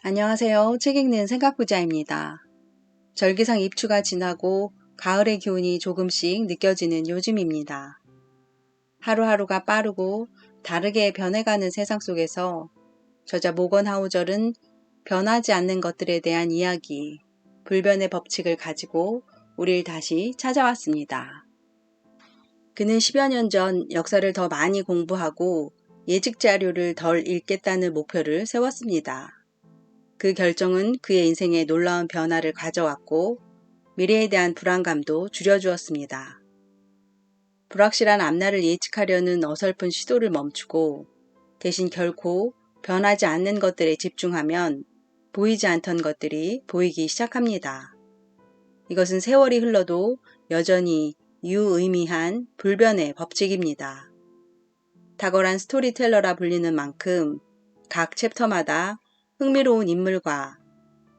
안녕하세요. 책 읽는 생각부자입니다. 절기상 입추가 지나고 가을의 기운이 조금씩 느껴지는 요즘입니다. 하루하루가 빠르고 다르게 변해가는 세상 속에서 저자 모건 하우절은 변하지 않는 것들에 대한 이야기, 불변의 법칙을 가지고 우리를 다시 찾아왔습니다. 그는 10여 년 전 역사를 더 많이 공부하고 예직 자료를 덜 읽겠다는 목표를 세웠습니다. 그 결정은 그의 인생에 놀라운 변화를 가져왔고 미래에 대한 불안감도 줄여주었습니다. 불확실한 앞날을 예측하려는 어설픈 시도를 멈추고 대신 결코 변하지 않는 것들에 집중하면 보이지 않던 것들이 보이기 시작합니다. 이것은 세월이 흘러도 여전히 유의미한 불변의 법칙입니다. 탁월한 스토리텔러라 불리는 만큼 각 챕터마다 흥미로운 인물과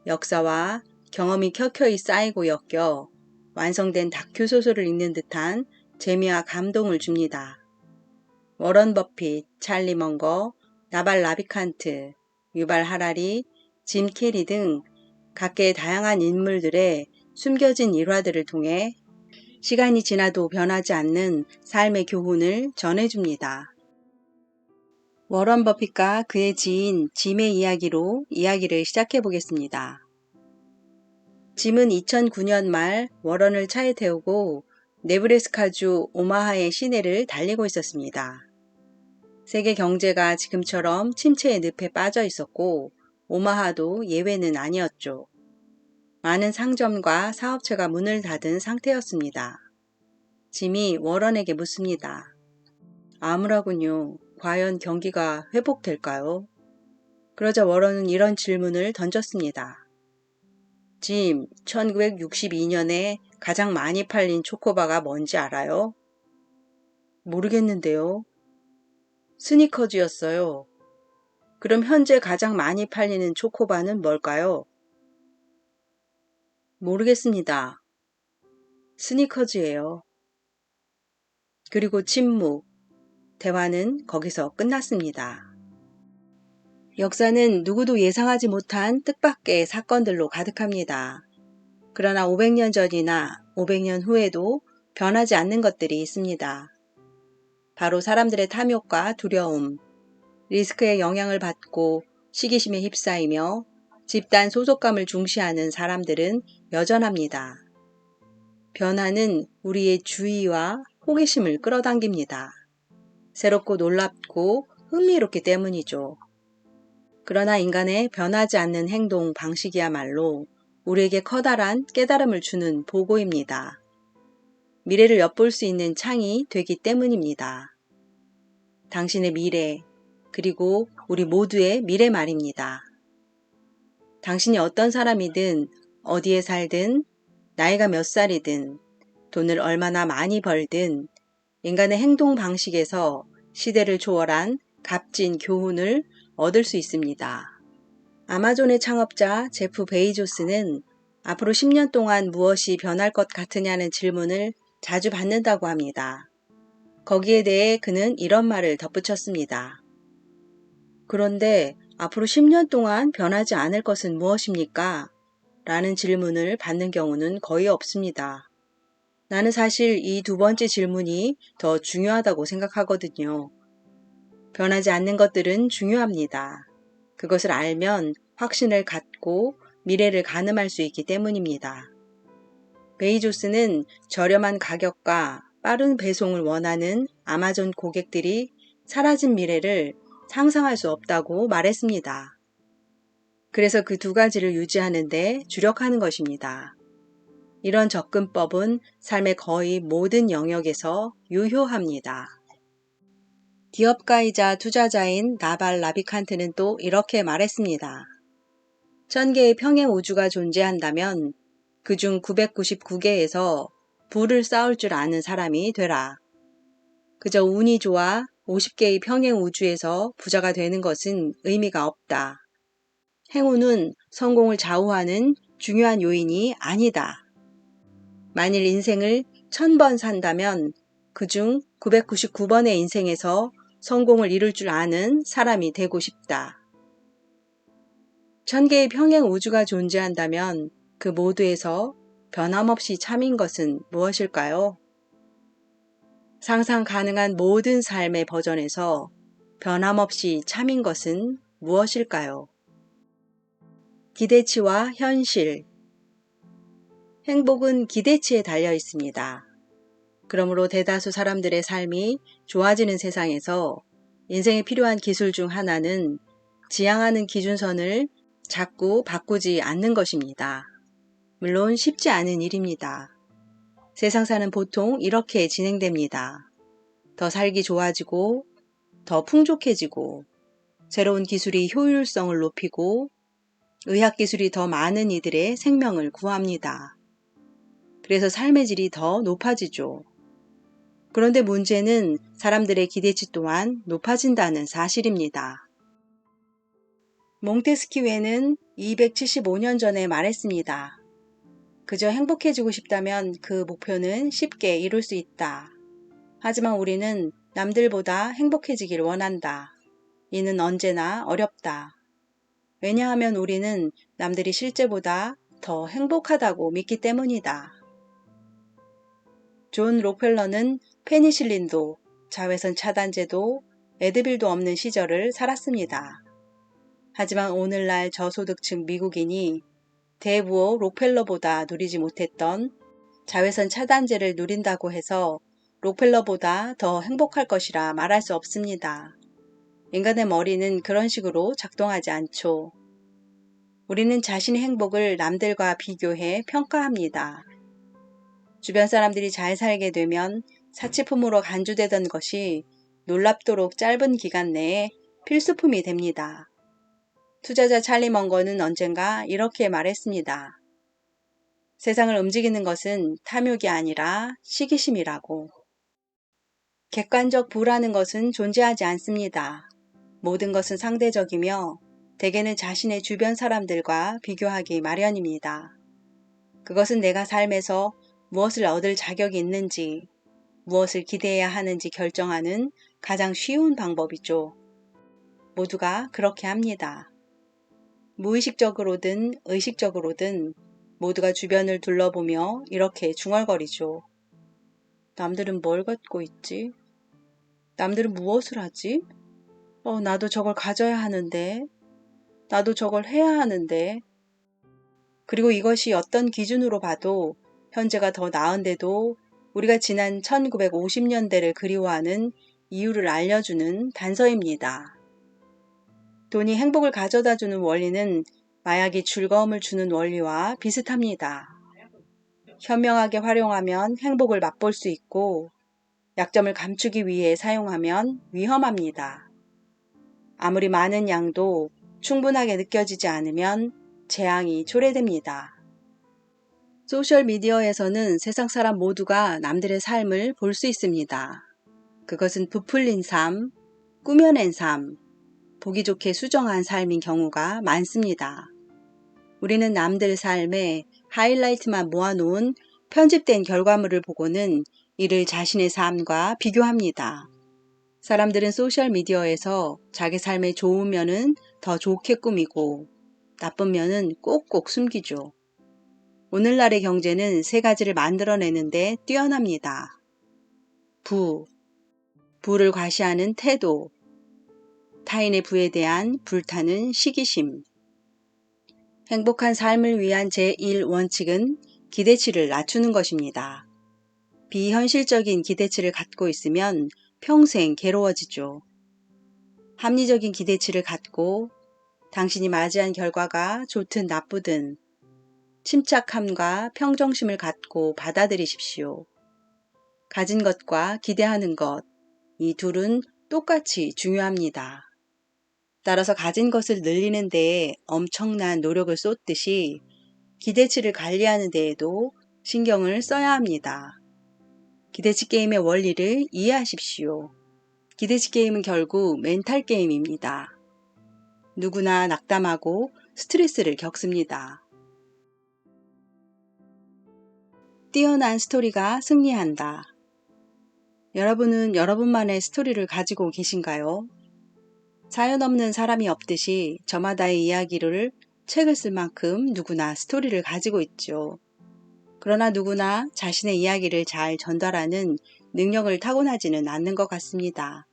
역사와 경험이 켜켜이 쌓이고 엮여 완성된 다큐 소설을 읽는 듯한 재미와 감동을 줍니다. 워런 버핏, 찰리 먼거, 나발 라비칸트, 유발 하라리, 짐 캐리 등 각계의 다양한 인물들의 숨겨진 일화들을 통해 시간이 지나도 변하지 않는 삶의 교훈을 전해줍니다. 워런 버핏과 그의 지인 짐의 이야기로 이야기를 시작해 보겠습니다. 짐은 2009년 말 워런을 차에 태우고 네브래스카주 오마하의 시내를 달리고 있었습니다. 세계 경제가 지금처럼 침체의 늪에 빠져 있었고 오마하도 예외는 아니었죠. 많은 상점과 사업체가 문을 닫은 상태였습니다. 짐이 워런에게 묻습니다. 암울하군요. 과연 경기가 회복될까요? 그러자 워런은 이런 질문을 던졌습니다. 짐, 1962년에 가장 많이 팔린 초코바가 뭔지 알아요? 모르겠는데요. 스니커즈였어요. 그럼 현재 가장 많이 팔리는 초코바는 뭘까요? 모르겠습니다. 스니커즈예요. 그리고 침묵. 대화는 거기서 끝났습니다. 역사는 누구도 예상하지 못한 뜻밖의 사건들로 가득합니다. 그러나 500년 전이나 500년 후에도 변하지 않는 것들이 있습니다. 바로 사람들의 탐욕과 두려움, 리스크에 영향을 받고 시기심에 휩싸이며 집단 소속감을 중시하는 사람들은 여전합니다. 변화는 우리의 주의와 호기심을 끌어당깁니다. 새롭고 놀랍고 흥미롭기 때문이죠. 그러나 인간의 변하지 않는 행동 방식이야말로 우리에게 커다란 깨달음을 주는 보고입니다. 미래를 엿볼 수 있는 창이 되기 때문입니다. 당신의 미래, 그리고 우리 모두의 미래 말입니다. 당신이 어떤 사람이든, 어디에 살든, 나이가 몇 살이든, 돈을 얼마나 많이 벌든, 인간의 행동 방식에서 시대를 초월한 값진 교훈을 얻을 수 있습니다. 아마존의 창업자 제프 베이조스는 앞으로 10년 동안 무엇이 변할 것 같으냐는 질문을 자주 받는다고 합니다. 거기에 대해 그는 이런 말을 덧붙였습니다. 그런데 앞으로 10년 동안 변하지 않을 것은 무엇입니까? 라는 질문을 받는 경우는 거의 없습니다. 나는 사실 이 두 번째 질문이 더 중요하다고 생각하거든요. 변하지 않는 것들은 중요합니다. 그것을 알면 확신을 갖고 미래를 가늠할 수 있기 때문입니다. 베이조스는 저렴한 가격과 빠른 배송을 원하는 아마존 고객들이 사라진 미래를 상상할 수 없다고 말했습니다. 그래서 그 두 가지를 유지하는 데 주력하는 것입니다. 이런 접근법은 삶의 거의 모든 영역에서 유효합니다. 기업가이자 투자자인 나발 라비칸트는 또 이렇게 말했습니다. 1000개의 평행 우주가 존재한다면 그중 999개에서 부를 쌓을 줄 아는 사람이 되라. 그저 운이 좋아 50개의 평행 우주에서 부자가 되는 것은 의미가 없다. 행운은 성공을 좌우하는 중요한 요인이 아니다. 만일 인생을 1000번 산다면 그중 999번의 인생에서 성공을 이룰 줄 아는 사람이 되고 싶다. 천개의 평행 우주가 존재한다면 그 모두에서 변함없이 참인 것은 무엇일까요? 상상 가능한 모든 삶의 버전에서 변함없이 참인 것은 무엇일까요? 기대치와 현실. 행복은 기대치에 달려 있습니다. 그러므로 대다수 사람들의 삶이 좋아지는 세상에서 인생에 필요한 기술 중 하나는 지향하는 기준선을 자꾸 바꾸지 않는 것입니다. 물론 쉽지 않은 일입니다. 세상사는 보통 이렇게 진행됩니다. 더 살기 좋아지고, 더 풍족해지고, 새로운 기술이 효율성을 높이고, 의학기술이 더 많은 이들의 생명을 구합니다. 그래서 삶의 질이 더 높아지죠. 그런데 문제는 사람들의 기대치 또한 높아진다는 사실입니다. 몽테스키웨는 275년 전에 말했습니다. 그저 행복해지고 싶다면 그 목표는 쉽게 이룰 수 있다. 하지만 우리는 남들보다 행복해지길 원한다. 이는 언제나 어렵다. 왜냐하면 우리는 남들이 실제보다 더 행복하다고 믿기 때문이다. 존 록펠러는 페니실린도, 자외선 차단제도, 에드빌도 없는 시절을 살았습니다. 하지만 오늘날 저소득층 미국인이 대부호 록펠러보다 누리지 못했던 자외선 차단제를 누린다고 해서 록펠러보다 더 행복할 것이라 말할 수 없습니다. 인간의 머리는 그런 식으로 작동하지 않죠. 우리는 자신의 행복을 남들과 비교해 평가합니다. 주변 사람들이 잘 살게 되면 사치품으로 간주되던 것이 놀랍도록 짧은 기간 내에 필수품이 됩니다. 투자자 찰리 먼거는 언젠가 이렇게 말했습니다. 세상을 움직이는 것은 탐욕이 아니라 시기심이라고. 객관적 부라는 것은 존재하지 않습니다. 모든 것은 상대적이며 대개는 자신의 주변 사람들과 비교하기 마련입니다. 그것은 내가 삶에서 무엇을 얻을 자격이 있는지, 무엇을 기대해야 하는지 결정하는 가장 쉬운 방법이죠. 모두가 그렇게 합니다. 무의식적으로든 의식적으로든 모두가 주변을 둘러보며 이렇게 중얼거리죠. 남들은 뭘 갖고 있지? 남들은 무엇을 하지? 나도 저걸 가져야 하는데. 나도 저걸 해야 하는데. 그리고 이것이 어떤 기준으로 봐도 현재가 더 나은데도 우리가 지난 1950년대를 그리워하는 이유를 알려주는 단서입니다. 돈이 행복을 가져다 주는 원리는 마약이 즐거움을 주는 원리와 비슷합니다. 현명하게 활용하면 행복을 맛볼 수 있고 약점을 감추기 위해 사용하면 위험합니다. 아무리 많은 양도 충분하게 느껴지지 않으면 재앙이 초래됩니다. 소셜미디어에서는 세상 사람 모두가 남들의 삶을 볼 수 있습니다. 그것은 부풀린 삶, 꾸며낸 삶, 보기 좋게 수정한 삶인 경우가 많습니다. 우리는 남들 삶에 하이라이트만 모아놓은 편집된 결과물을 보고는 이를 자신의 삶과 비교합니다. 사람들은 소셜미디어에서 자기 삶의 좋은 면은 더 좋게 꾸미고 나쁜 면은 꼭꼭 숨기죠. 오늘날의 경제는 세 가지를 만들어내는데 뛰어납니다. 부를 과시하는 태도, 타인의 부에 대한 불타는 시기심. 행복한 삶을 위한 제1원칙은 기대치를 낮추는 것입니다. 비현실적인 기대치를 갖고 있으면 평생 괴로워지죠. 합리적인 기대치를 갖고 당신이 맞이한 결과가 좋든 나쁘든 침착함과 평정심을 갖고 받아들이십시오. 가진 것과 기대하는 것, 이 둘은 똑같이 중요합니다. 따라서 가진 것을 늘리는 데에 엄청난 노력을 쏟듯이 기대치를 관리하는 데에도 신경을 써야 합니다. 기대치 게임의 원리를 이해하십시오. 기대치 게임은 결국 멘탈 게임입니다. 누구나 낙담하고 스트레스를 겪습니다. 뛰어난 스토리가 승리한다. 여러분은 여러분만의 스토리를 가지고 계신가요? 사연 없는 사람이 없듯이 저마다의 이야기를 책을 쓸 만큼 누구나 스토리를 가지고 있죠. 그러나 누구나 자신의 이야기를 잘 전달하는 능력을 타고나지는 않는 것 같습니다.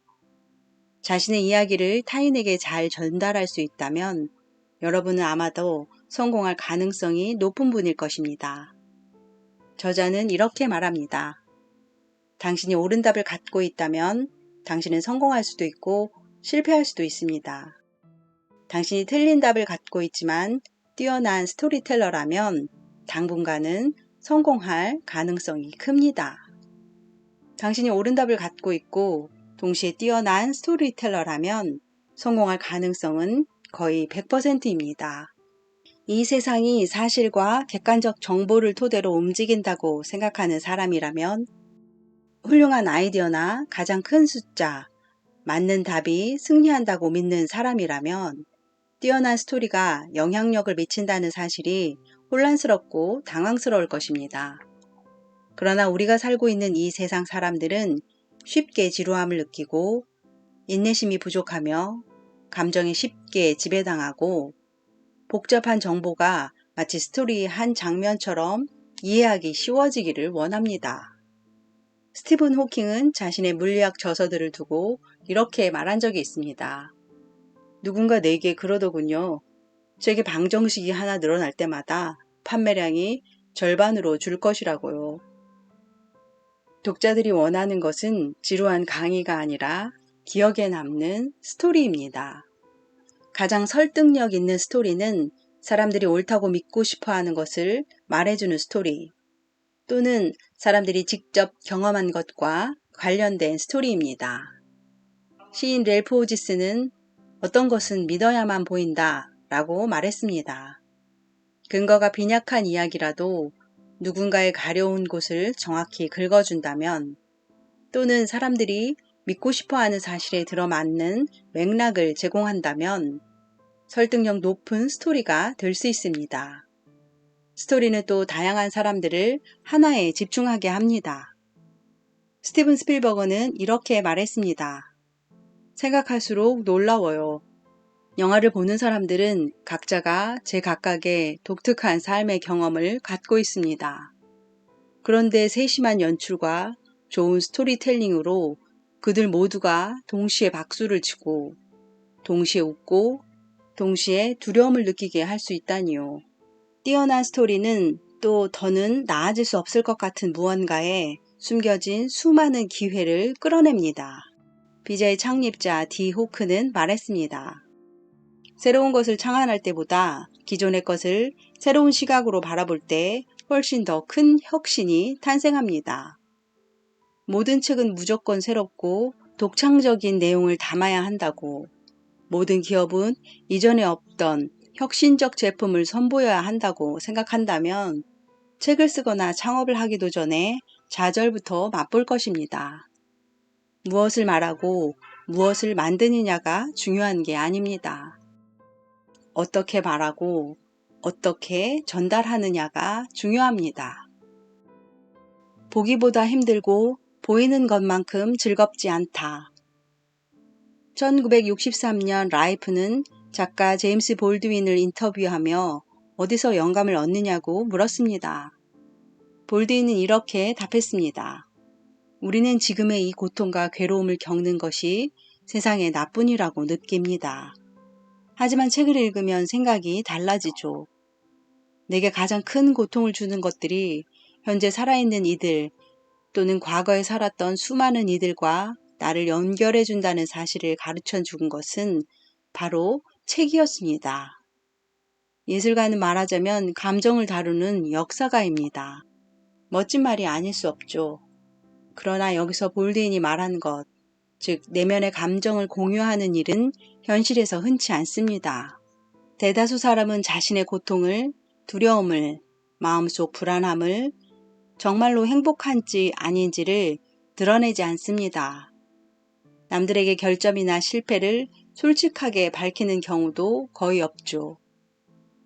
자신의 이야기를 타인에게 잘 전달할 수 있다면 여러분은 아마도 성공할 가능성이 높은 분일 것입니다. 저자는 이렇게 말합니다. 당신이 옳은 답을 갖고 있다면 당신은 성공할 수도 있고 실패할 수도 있습니다. 당신이 틀린 답을 갖고 있지만 뛰어난 스토리텔러라면 당분간은 성공할 가능성이 큽니다. 당신이 옳은 답을 갖고 있고 동시에 뛰어난 스토리텔러라면 성공할 가능성은 거의 100%입니다. 이 세상이 사실과 객관적 정보를 토대로 움직인다고 생각하는 사람이라면 훌륭한 아이디어나 가장 큰 숫자, 맞는 답이 승리한다고 믿는 사람이라면 뛰어난 스토리가 영향력을 미친다는 사실이 혼란스럽고 당황스러울 것입니다. 그러나 우리가 살고 있는 이 세상 사람들은 쉽게 지루함을 느끼고 인내심이 부족하며 감정에 쉽게 지배당하고 복잡한 정보가 마치 스토리의 한 장면처럼 이해하기 쉬워지기를 원합니다. 스티븐 호킹은 자신의 물리학 저서들을 두고 이렇게 말한 적이 있습니다. 누군가 내게 그러더군요. 제게 방정식이 하나 늘어날 때마다 판매량이 절반으로 줄 것이라고요. 독자들이 원하는 것은 지루한 강의가 아니라 기억에 남는 스토리입니다. 가장 설득력 있는 스토리는 사람들이 옳다고 믿고 싶어 하는 것을 말해주는 스토리, 또는 사람들이 직접 경험한 것과 관련된 스토리입니다. 시인 랠프 호지스는 어떤 것은 믿어야만 보인다 라고 말했습니다. 근거가 빈약한 이야기라도 누군가의 가려운 곳을 정확히 긁어준다면, 또는 사람들이 믿고 싶어하는 사실에 들어맞는 맥락을 제공한다면 설득력 높은 스토리가 될 수 있습니다. 스토리는 또 다양한 사람들을 하나에 집중하게 합니다. 스티븐 스필버그는 이렇게 말했습니다. 생각할수록 놀라워요. 영화를 보는 사람들은 각자가 제각각의 독특한 삶의 경험을 갖고 있습니다. 그런데 세심한 연출과 좋은 스토리텔링으로 그들 모두가 동시에 박수를 치고, 동시에 웃고, 동시에 두려움을 느끼게 할 수 있다니요. 뛰어난 스토리는 또 더는 나아질 수 없을 것 같은 무언가에 숨겨진 수많은 기회를 끌어냅니다. 비자의 창립자 디 호크는 말했습니다. 새로운 것을 창안할 때보다 기존의 것을 새로운 시각으로 바라볼 때 훨씬 더 큰 혁신이 탄생합니다. 모든 책은 무조건 새롭고 독창적인 내용을 담아야 한다고, 모든 기업은 이전에 없던 혁신적 제품을 선보여야 한다고 생각한다면 책을 쓰거나 창업을 하기도 전에 좌절부터 맛볼 것입니다. 무엇을 말하고 무엇을 만드느냐가 중요한 게 아닙니다. 어떻게 말하고 어떻게 전달하느냐가 중요합니다. 보기보다 힘들고 보이는 것만큼 즐겁지 않다. 1963년 라이프는 작가 제임스 볼드윈을 인터뷰하며 어디서 영감을 얻느냐고 물었습니다. 볼드윈은 이렇게 답했습니다. 우리는 지금의 이 고통과 괴로움을 겪는 것이 세상의 나뿐이라고 느낍니다. 하지만 책을 읽으면 생각이 달라지죠. 내게 가장 큰 고통을 주는 것들이 현재 살아있는 이들 또는 과거에 살았던 수많은 이들과 나를 연결해 준다는 사실을 가르쳐 준 것은 바로 책이었습니다. 예술가는 말하자면 감정을 다루는 역사가입니다. 멋진 말이 아닐 수 없죠. 그러나 여기서 볼드윈이 말한 것, 즉 내면의 감정을 공유하는 일은 현실에서 흔치 않습니다. 대다수 사람은 자신의 고통을, 두려움을, 마음속 불안함을 정말로 행복한지 아닌지를 드러내지 않습니다. 남들에게 결점이나 실패를 솔직하게 밝히는 경우도 거의 없죠.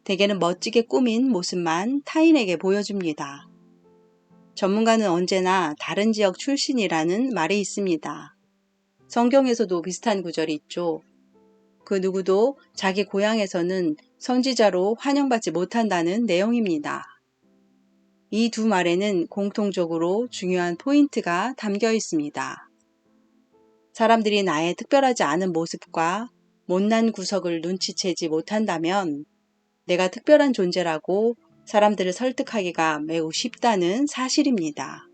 대개는 멋지게 꾸민 모습만 타인에게 보여줍니다. 전문가는 언제나 다른 지역 출신이라는 말이 있습니다. 성경에서도 비슷한 구절이 있죠. 그 누구도 자기 고향에서는 선지자로 환영받지 못한다는 내용입니다. 이 두 말에는 공통적으로 중요한 포인트가 담겨 있습니다. 사람들이 나의 특별하지 않은 모습과 못난 구석을 눈치채지 못한다면 내가 특별한 존재라고 사람들을 설득하기가 매우 쉽다는 사실입니다.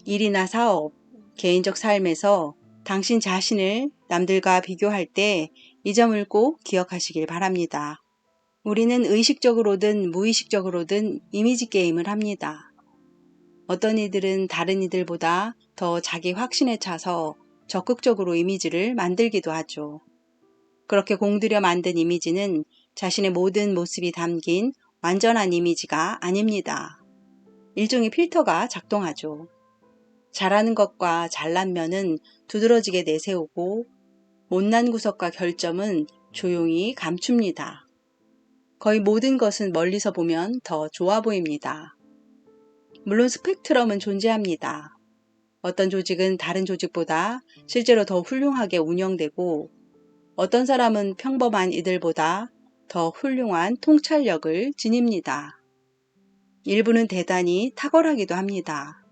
일이나 사업, 개인적 삶에서 당신 자신을 남들과 비교할 때 이 점을 꼭 기억하시길 바랍니다. 우리는 의식적으로든 무의식적으로든 이미지 게임을 합니다. 어떤 이들은 다른 이들보다 더 자기 확신에 차서 적극적으로 이미지를 만들기도 하죠. 그렇게 공들여 만든 이미지는 자신의 모든 모습이 담긴 완전한 이미지가 아닙니다. 일종의 필터가 작동하죠. 잘하는 것과 잘난 면은 두드러지게 내세우고 못난 구석과 결점은 조용히 감춥니다. 거의 모든 것은 멀리서 보면 더 좋아 보입니다. 물론 스펙트럼은 존재합니다. 어떤 조직은 다른 조직보다 실제로 더 훌륭하게 운영되고 어떤 사람은 평범한 이들보다 더 훌륭한 통찰력을 지닙니다. 일부는 대단히 탁월하기도 합니다.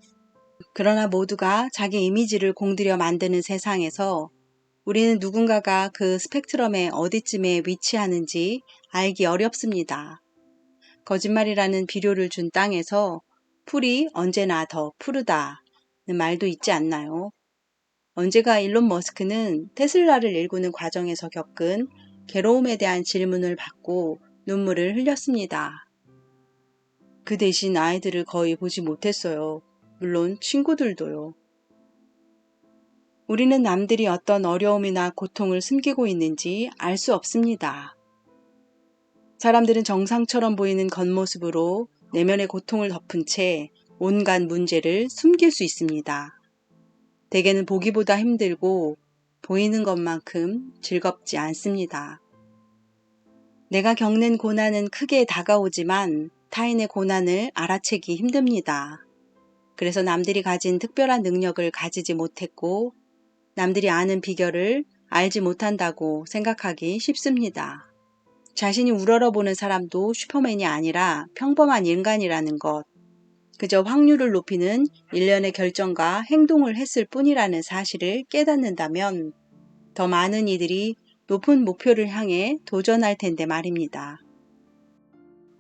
그러나 모두가 자기 이미지를 공들여 만드는 세상에서 우리는 누군가가 그 스펙트럼의 어디쯤에 위치하는지 알기 어렵습니다. 거짓말이라는 비료를 준 땅에서 풀이 언제나 더 푸르다는 말도 있지 않나요? 언제가 일론 머스크는 테슬라를 일구는 과정에서 겪은 괴로움에 대한 질문을 받고 눈물을 흘렸습니다. 그 대신 아이들을 거의 보지 못했어요. 물론 친구들도요. 우리는 남들이 어떤 어려움이나 고통을 숨기고 있는지 알 수 없습니다. 사람들은 정상처럼 보이는 겉모습으로 내면의 고통을 덮은 채 온갖 문제를 숨길 수 있습니다. 대개는 보기보다 힘들고 보이는 것만큼 즐겁지 않습니다. 내가 겪는 고난은 크게 다가오지만 타인의 고난을 알아채기 힘듭니다. 그래서 남들이 가진 특별한 능력을 가지지 못했고 남들이 아는 비결을 알지 못한다고 생각하기 쉽습니다. 자신이 우러러보는 사람도 슈퍼맨이 아니라 평범한 인간이라는 것, 그저 확률을 높이는 일련의 결정과 행동을 했을 뿐이라는 사실을 깨닫는다면 더 많은 이들이 높은 목표를 향해 도전할 텐데 말입니다.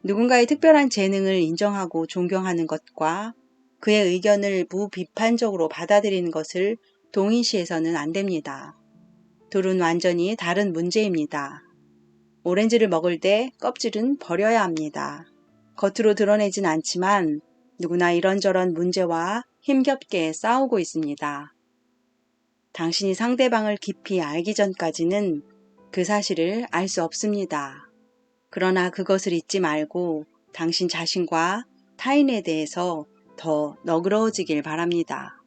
누군가의 특별한 재능을 인정하고 존경하는 것과 그의 의견을 무비판적으로 받아들이는 것을 동일시해서는 안 됩니다. 둘은 완전히 다른 문제입니다. 오렌지를 먹을 때 껍질은 버려야 합니다. 겉으로 드러내진 않지만 누구나 이런저런 문제와 힘겹게 싸우고 있습니다. 당신이 상대방을 깊이 알기 전까지는 그 사실을 알 수 없습니다. 그러나 그것을 잊지 말고 당신 자신과 타인에 대해서 더 너그러워지길 바랍니다.